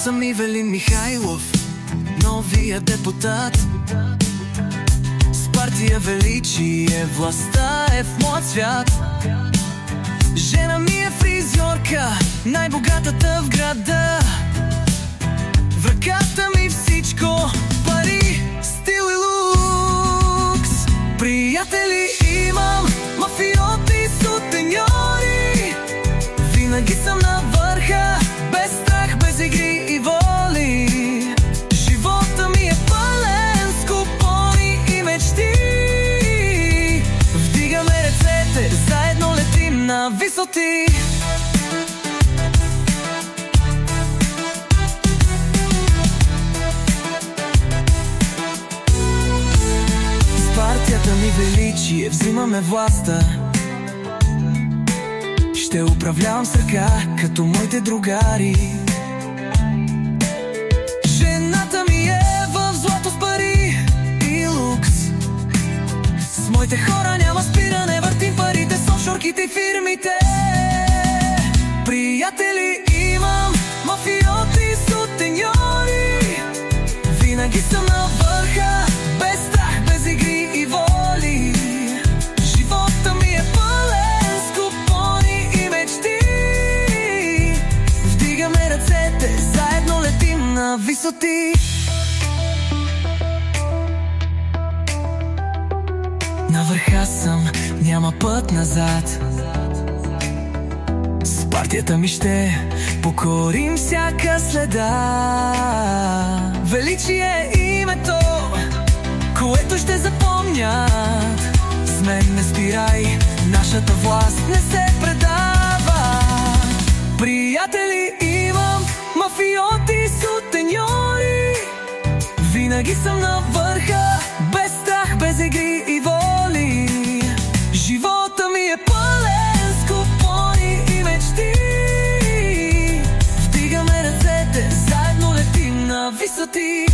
съм Ивелин Михайлов, новия депутат. С партия величие, властта е в моят свят. Жена ми е фризьорка, най-богатата в града. В ръката ми всичко, пари, стил и лукс. Приятели имам, мафиоти, сутеньори. Винаги съм на върха, без страх, без игри и воли. Живота ми е пълен с купони и мечти. Вдигаме ръцете, заедно летим на висоти. С партията ми величие взимаме властта. Ще управлявам с ръка, като моите другари. Жената ми е в злато с пари и лукс. С моите хора няма спиране, въртим парите с офшорките и фирмите. Приятели имам, мафиоти, сутеньори. Винаги съм на върха, без страх, без игри и воли. Живота ми е пълен с купони и мечти. Вдигаме ръцете, заедно летим на висоти. На върха съм, няма път назад. С партията ми ще покорим всяка следа. Величие е името, което ще запомнят. С мен не спирай, нашата власт не се предава. Приятели имам, мафиоти, сутеньори. Винаги съм на върха, без страх, без игри и воли. Живота ми е пълен с купони и мечти. Вдигаме ръцете, заедно летим на висоти.